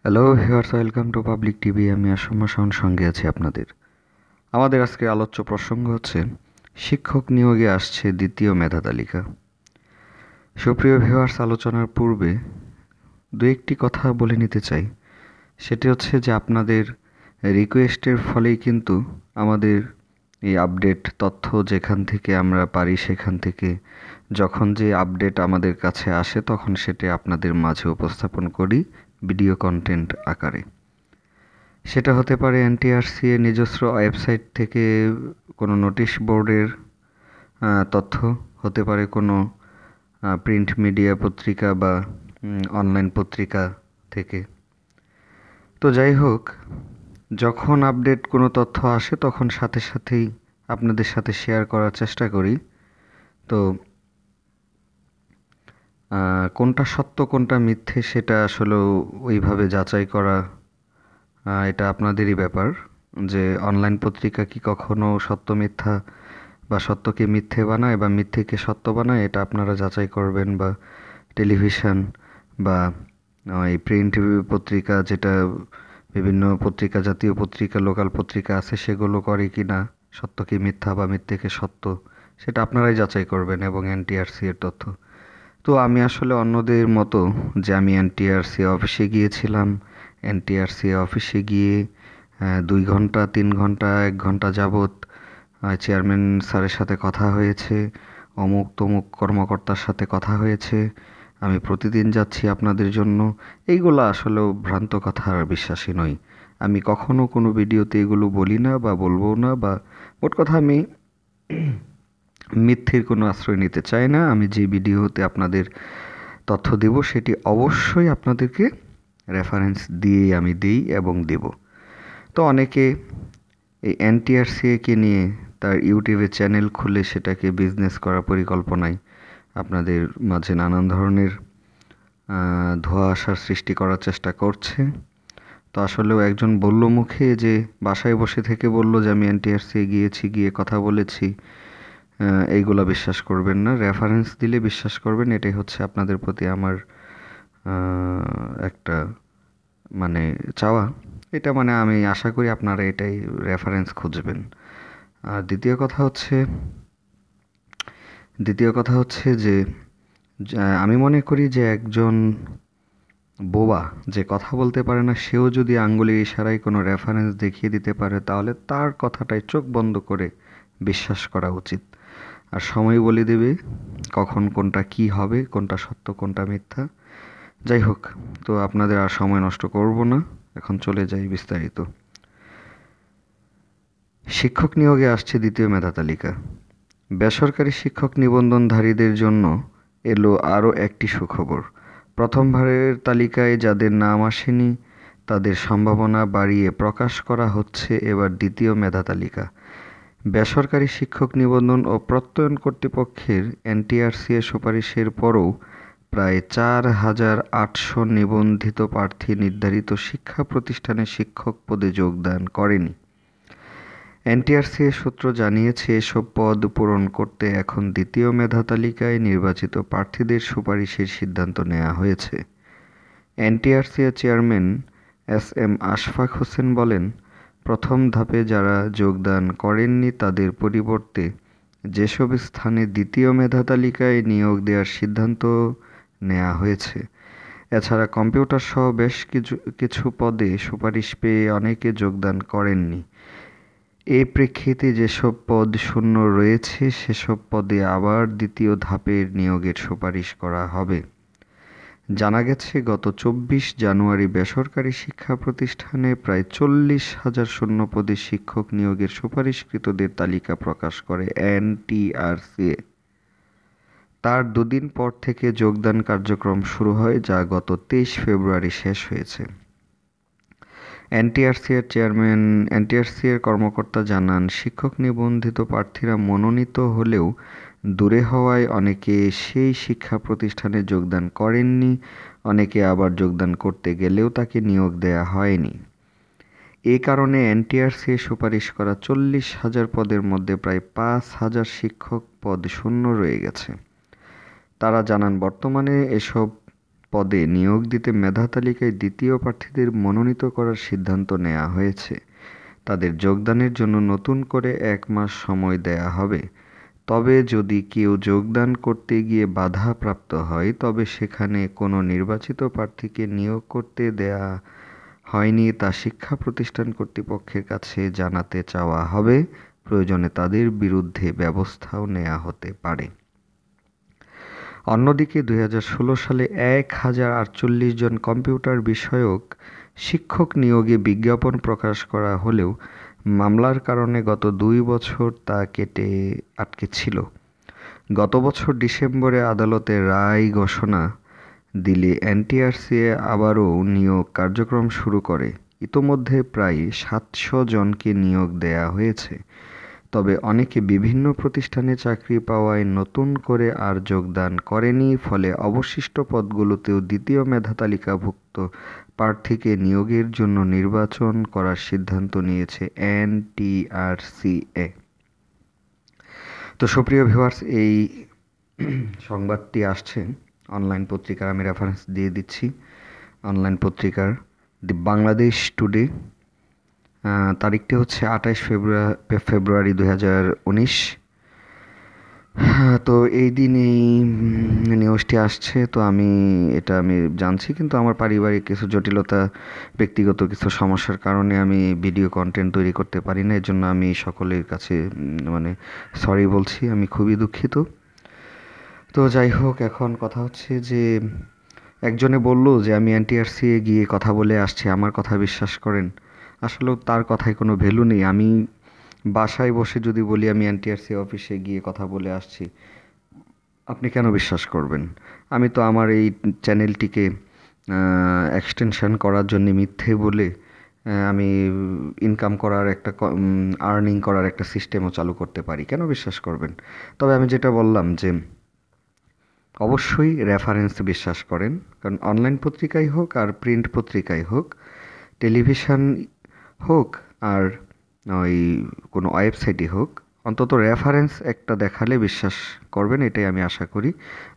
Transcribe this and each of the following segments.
Hello viewers, welcome to public TV. আমি আসম্য শাওন সঙ্গে আছি আপনাদের। আমাদের আজকে আলোচ্য প্রসঙ্গ হচ্ছে শিক্ষক নিয়োগে আসছে দ্বিতীয় মেধা তালিকা। সুপ্রিয় ভিউয়ার্স, আলোচনার পূর্বে দু একটি কথা বলে নিতে চাই। সেটি হচ্ছে যে আপনাদের রিকোয়েস্টের ফলেই কিন্তু আমাদের এই আপডেট তথ্য যেখান থেকে আমরা পারি সেখান থেকে যখন যে আপডেট আমাদের কাছে আসে তখন সেটি আপনাদের মাঝে উপস্থাপন করি ভিডিও কন্টেন্ট আকারে। সেটা হতে পারে এনটিআরসি এর নিজস্ব ওয়েবসাইট থেকে কোনো নোটিশ বোর্ডের তথ্য, হতে পারে কোনো প্রিন্ট মিডিয়া পত্রিকা বা অনলাইন পত্রিকা থেকে। তো যাই হোক, যখন আপডেট কোনো তথ্য আসে তখন সাথে সাথেই আপনাদের সাথে শেয়ার করার চেষ্টা করি। তো কোনটা সত্য কোনটা মিথ্যে সেটা আসলে ওইভাবে যাচাই করা এটা আপনাদেরই ব্যাপার, যে অনলাইন পত্রিকা কি কখনো সত্য মিথ্যা বা সত্যকে মিথ্যে বানায় বা মিথ্যেকে সত্য বানায়, এটা আপনারা যাচাই করবেন। বা টেলিভিশন বা এই প্রিন্ট পত্রিকা, যেটা বিভিন্ন পত্রিকা, জাতীয় পত্রিকা, লোকাল পত্রিকা আছে, সেগুলো করে কি না সত্যকে মিথ্যা বা মিথ্যেকে সত্য, সেটা আপনারাই যাচাই করবেন। এবং এনটিআরসি এর তথ্য, তো আমি আসলে অন্যদের মতো যে আমি এনটিআরসি অফিসে গিয়েছিলাম, এনটিআরসি অফিসে গিয়ে 2 ঘন্টা 3 ঘন্টা 1 ঘন্টা যাবৎ চেয়ারম্যান স্যারের সাথে কথা হয়েছে, অমুক তমুক কর্মকর্তার সাথে কথা হয়েছে, আমি প্রতিদিন যাচ্ছি আপনাদের জন্য, এইগুলো আসলেও ভ্রান্ত কথার বিশ্বাসী নই। আমি কখনো কোনো ভিডিওতে এগুলো বলি না বা বলবো না, বা মোট কথা আমি মিথ্যের কোনো আশ্রয় নিতে চাই না। আমি যে ভিডিওতে আপনাদের তথ্য দেব সেটি অবশ্যই আপনাদেরকে রেফারেন্স দিয়ে আমি দিই এবং দেব। তো অনেকে এই এনটিআরসিএকে নিয়ে তার ইউটিউবে চ্যানেল খুলে সেটাকে বিজনেস করার পরিকল্পনায় আপনাদের মাঝে নানান ধরনের ধোঁয়া আশার সৃষ্টি করার চেষ্টা করছে। তো আসলেও একজন বলল মুখে, যে বাসায় বসে থেকে বলল যে আমি এনটিআরসি গিয়েছি, গিয়ে কথা বলেছি, এইগুলা বিশ্বাস করবেন না, রেফারেন্স দিলে বিশ্বাস করবেন। এটাই হচ্ছে আপনাদের প্রতি আমার একটা মানে চাওয়া। এটা মানে আমি আশা করি আপনারা এটাই রেফারেন্স খুঁজবেন। আর দ্বিতীয় কথা হচ্ছে যে আমি মনে করি যে একজন বোবা যে কথা বলতে পারে না, সেও যদি আঙ্গুলের ইশারায় কোনো রেফারেন্স দেখিয়ে দিতে পারে তাহলে তার কথাটাই চোখ বন্ধ করে বিশ্বাস করা উচিত। আর সময় বলে দেবে কখন কোনটা কি হবে, কোনটা সত্য কোনটা মিথ্যা। যাই হোক, তো আপনাদের আর সময় নষ্ট করব না, এখন চলে যাই বিস্তারিত। শিক্ষক নিয়োগে আসছে দ্বিতীয় মেধা তালিকা। বেসরকারি শিক্ষক নিবন্ধনধারীদের জন্য এলো আরও একটি সুখবর। প্রথমবারের তালিকায় যাদের নাম আসেনি তাদের সম্ভাবনা বাড়িয়ে প্রকাশ করা হচ্ছে এবার দ্বিতীয় মেধা তালিকা। বেসরকারি শিক্ষক নিবন্ধন ও প্রত্যয়ন কর্তৃপক্ষের এনটিআরসি এর সুপারিশের পরও প্রায় 4,800 নিবন্ধিত প্রার্থী নির্ধারিত শিক্ষা প্রতিষ্ঠানে শিক্ষক পদে যোগদান করেনি। এনটিআরসি এর সূত্র জানিয়েছে, এসব পদ পূরণ করতে এখন দ্বিতীয় মেধা তালিকায় নির্বাচিত প্রার্থীদের সুপারিশের সিদ্ধান্ত নেওয়া হয়েছে। এনটিআরসি এর চেয়ারম্যান এস.এম. আশফাক হোসেন বলেন, প্রথম ধাপে যারা যোগদান করেননি তাদের পরিবর্তে যেসব স্থানে দ্বিতীয় মেধা তালিকায় নিয়োগ দেওয়ার সিদ্ধান্ত নেওয়া হয়েছে। এছাড়া কম্পিউটার সহ বেশ কিছু পদে সুপারিশ পেয়ে অনেকে যোগদান করেননি। এই প্রেক্ষিতে যেসব পদ শূন্য রয়েছে সেসব পদে আবার দ্বিতীয় ধাপের নিয়োগের সুপারিশ করা হবে। জানা গেছে, গত 24 জানুয়ারি বেসরকারি শিক্ষা প্রতিষ্ঠানে প্রায় 40,000 শূন্য পদে শিক্ষক নিয়োগের সুপারিশকৃতদের তালিকা প্রকাশ করে এনটিআরসি। তার দুদিন পর থেকে যোগদান কার্যক্রম শুরু হয়, যা গত 23 ফেব্রুয়ারি শেষ হয়েছে। এনটিআরসি এর কর্মকর্তা জানান, শিক্ষক নিবন্ধিত প্রার্থীরা মনোনীত হলেও দূরে হওয়ায় অনেকে সেই শিক্ষা প্রতিষ্ঠানে যোগদান করেননি, অনেকে আবার যোগদান করতে গেলেও তাকে নিয়োগ দেওয়া হয়নি। এ কারণে এনটিআরসি এর সুপারিশ করা 40,000 পদের মধ্যে প্রায় 5,000 শিক্ষক পদ শূন্য রয়ে গেছে। তারা জানান, বর্তমানে এসব পদে নিয়োগ দিতে মেধা তালিকায় দ্বিতীয় প্রার্থীদের মনোনীত করার সিদ্ধান্ত নেওয়া হয়েছে। তাদের যোগদানের জন্য নতুন করে 1 মাস সময় দেয়া হবে। তবে যদি কেউ যোগদান করতে গিয়ে বাধাপ্রাপ্ত হয়, তবে সেখানে কোনো নির্বাচিত প্রার্থীকে নিয়োগ করতে দেয়া হয়নি তা শিক্ষা প্রতিষ্ঠান কর্তৃপক্ষের কাছে জানাতে চাওয়া হবে। প্রয়োজনে তাদের বিরুদ্ধে ব্যবস্থাও নেওয়া হতে পারে। অন্যদিকে 2016 সালে 1048 জন কম্পিউটার বিষয়ক শিক্ষক নিয়োগে বিজ্ঞাপন প্রকাশ করা হলেও মামলার কারণে গত 2 বছর তা আটকে ছিল। গত বছর ডিসেম্বরে আদালতে রায় ঘোষণা দিলে এনটিআরসি আবারও নিয়োগ কার্যক্রম শুরু করে। ইতোমধ্যে প্রায় 700 জনকে নিয়োগ দেয়া হয়েছে। তবে অনেকে বিভিন্ন প্রতিষ্ঠানে চাকরি পাওয়ায় নতুন করে আর যোগদান করেনি। ফলে অবশিষ্ট পদগুলোতেও দ্বিতীয় মেধা তালিকাভুক্ত প্রার্থীকে নিয়োগের জন্য নির্বাচন করার সিদ্ধান্ত নিয়েছে এনটিআরসিএ। তো সুপ্রিয় ভিউয়ার্স, এই সংবাদটি আসছে অনলাইন পত্রিকার, আমি রেফারেন্স দিয়ে দিচ্ছি, অনলাইন পত্রিকার দি বাংলাদেশ টুডে। তারিখটি হচ্ছে 28 ফেব্রুয়ারি 2019। তো এই দিন এই নিউজটি আসছে। তো আমি জানছি, কিন্তু আমার পারিবারিক কিছু জটিলতা, ব্যক্তিগত কিছু সমস্যার কারণে আমি ভিডিও কন্টেন্ট তৈরি করতে পারি না। এর জন্য আমি সকলের কাছে সরি বলছি, আমি খুবই দুঃখিত। তো যাই হোক, এখন কথা হচ্ছে যে একজনে বলল যে আমি এনটিআরসি গিয়ে কথা বলে আসছি, আমার কথা বিশ্বাস করেন। আসলে তার কথায় কোনো ভ্যালু নেই। আমি বাসায় বসে যদি বলি আমি এনটিআরসি অফিসে গিয়ে কথা বলে আসছি, আপনি কেন বিশ্বাস করবেন? আমি তো আমার এই চ্যানেলটিকে এক্সটেনশন করার জন্য মিথ্যে বলে আমি ইনকাম করার আর্নিং করার একটা সিস্টেমও চালু করতে পারি। কেন বিশ্বাস করবেন? তবে আমি যেটা বললাম যে অবশ্যই রেফারেন্স বিশ্বাস করেন, কারণ অনলাইন পত্রিকাই হোক আর প্রিন্ট পত্রিকাই হোক, টেলিভিশন হোক আর ওই কোনো ওয়েবসাইটই হোক, অন্তত রেফারেন্স একটা দেখালে বিশ্বাস করবেন, এটাই আমি আশা করি।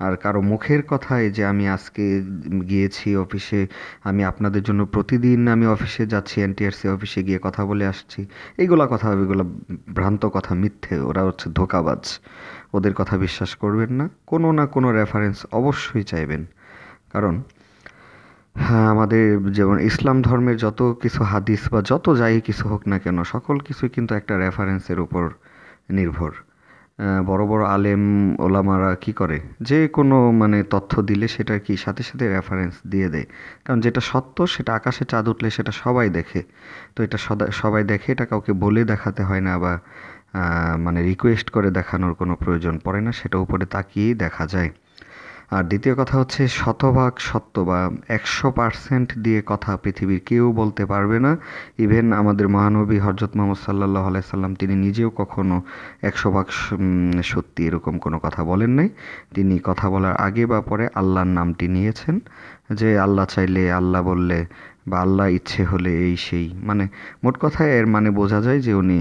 আর কারো মুখের কথায় যে আমি আজকে গিয়েছি অফিসে, আমি আপনাদের জন্য প্রতিদিন আমি অফিসে যাচ্ছি, এনটিআরসি অফিসে গিয়ে কথা বলে আসছি, এগুলো ভ্রান্ত কথা, মিথ্যে। ওরা হচ্ছে ধোঁকাবাজ। ওদের কথা বিশ্বাস করবেন না। কোনো না কোনো রেফারেন্স অবশ্যই চাইবেন। কারণ হ্যাঁ, আমাদের যেমন ইসলাম ধর্মের যত কিছু হাদিস বা যত যাই কিছু হোক না কেন, সকল কিছু কিন্তু একটা রেফারেন্সের উপর নির্ভর। বড় বড় আলেম ওলামারা কি করে, যে কোনো তথ্য দিলে সেটার কি সাথে সাথে রেফারেন্স দিয়ে দেয়। কারণ যেটা সত্য, সেটা আকাশে চাঁদ উঠলে সেটা সবাই দেখে। তো এটা সবাই দেখে, এটা কাউকে বলে দেখাতে হয় না বা রিকোয়েস্ট করে দেখানোর কোনো প্রয়োজন পড়ে না, সেটা উপরে তাকিয়েই দেখা যায়। আর দ্বিতীয় কথা হচ্ছে, শতভাগ সত্য বা 100% দিয়ে কথা পৃথিবীর কেউ বলতে পারবে না। ইভেন আমাদের মহানবী হযরত মুহাম্মদ সাল্লাল্লাহু আলাইহি সাল্লাম, তিনি নিজেও কখনো 100% সত্যি এরকম কোনো কথা বলেন নাই। তিনি কথা বলার আগে বা পরে আল্লাহর নামটি নিয়েছেন, যে আল্লাহ চাইলে, আল্লাহ বললে বা আল্লাহ ইচ্ছে হলে এই সেই, মোট কথায় এর বোঝা যায় যে উনি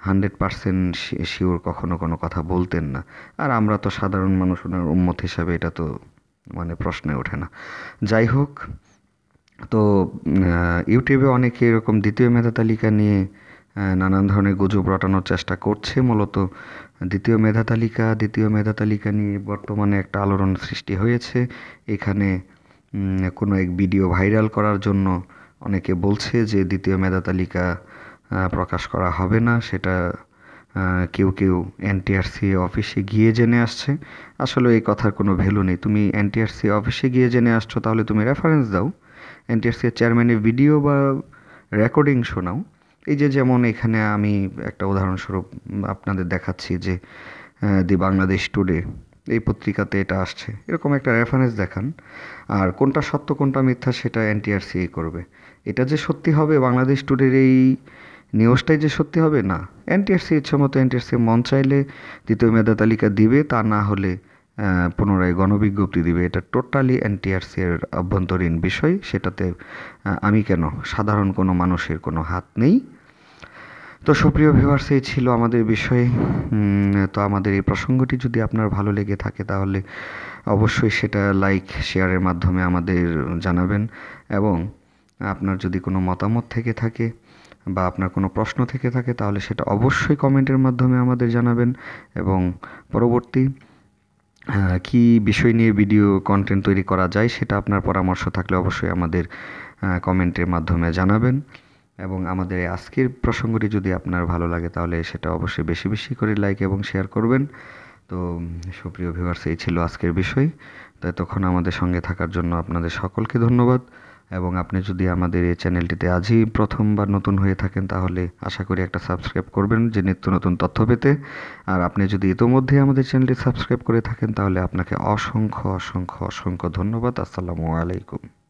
100% শিওর কখনো কোনো কথা বলতেন না। আর আমরা তো সাধারণ মানুষ, ওনার উম্মত হিসাবে এটা তো প্রশ্নে ওঠে না। যাই হোক, তো ইউটিউবে অনেকে এরকম দ্বিতীয় মেধা তালিকা নিয়ে নানান ধরনের গুজব রটানোর চেষ্টা করছে। মূলত দ্বিতীয় মেধা তালিকা নিয়ে বর্তমানে একটা আলোড়ন সৃষ্টি হয়েছে। এখানে কোনো এক ভিডিও ভাইরাল করার জন্য অনেকে বলছে যে দ্বিতীয় মেধা তালিকা প্রকাশ করা হবে না, সেটা কেউ এনটিআরসি অফিসে গিয়ে জেনে আসছে। আসলে এই কথার কোনো ভ্যালু নেই। তুমি এনটিআরসি অফিসে গিয়ে জেনে আসছো, তাহলে তুমি রেফারেন্স দাও, এনটিআরসি চেয়ারম্যানের ভিডিও বা রেকর্ডিং শোনাও। এই যেমন এখানে আমি একটা উদাহরণস্বরূপ আপনাদের দেখাচ্ছি যে দি বাংলাদেশ টুডে, এই পত্রিকাতে এটা আসছে, এরকম একটা রেফারেন্স দেখান। আর কোনটা সত্য কোনটা মিথ্যা সেটা এনটিআরসি করবে। এটা যে সত্যি হবে, বাংলাদেশ টুডের এই নিউজটাই যে সত্যি হবে না। এনটিআরসি ইচ্ছে মতো, এনটিআরসি মন চাইলে দ্বিতীয় মেধা তালিকা দিবে, তা না হলে পুনরায় গণবিজ্ঞপ্তি দিবে। এটা টোটালি এনটিআরসি এর অভ্যন্তরীণ বিষয়। সেটাতে আমি কেন, সাধারণ কোনো মানুষের কোনো হাত নেই। তো সুপ্রিয় ভিউয়ার্স, এই ছিল আমাদের বিষয়। তো আমাদের এই প্রসঙ্গটি যদি আপনার ভালো লেগে থাকে, তাহলে অবশ্যই সেটা লাইক শেয়ারের মাধ্যমে আমাদের জানাবেন। এবং আপনার যদি কোনো মতামত থেকে থাকে বা আপনার কোনো প্রশ্ন থেকে থাকে তাহলে সেটা অবশ্যই কমেন্টের মাধ্যমে আমাদের জানাবেন। এবং পরবর্তী কী বিষয় নিয়ে ভিডিও কন্টেন্ট তৈরি করা যায় সেটা আপনার পরামর্শ থাকলে অবশ্যই আমাদের কমেন্টের মাধ্যমে জানাবেন। এবং আমাদের আজকের প্রসঙ্গটি যদি আপনার ভালো লাগে তাহলে সেটা অবশ্যই বেশি বেশি করে লাইক এবং শেয়ার করবেন। তো সুপ্রিয় ভিউয়ার্স, এই ছিল আজকের বিষয়। তো এতক্ষণ আমাদের সঙ্গে থাকার জন্য আপনাদের সকলকে ধন্যবাদ। এবং আপনি যদি আমাদের এই চ্যানেলটিতে আজই প্রথমবার নতুন হয়ে থাকেন তাহলে আশা করি একটা সাবস্ক্রাইব করবেন যে নিত্য নতুন তথ্য পেতে। আর আপনি যদি ইতোমধ্যে আমাদের চ্যানেলটি সাবস্ক্রাইব করে থাকেন তাহলে আপনাকে অসংখ্য অসংখ্য অসংখ্য ধন্যবাদ। আসসালামু আলাইকুম।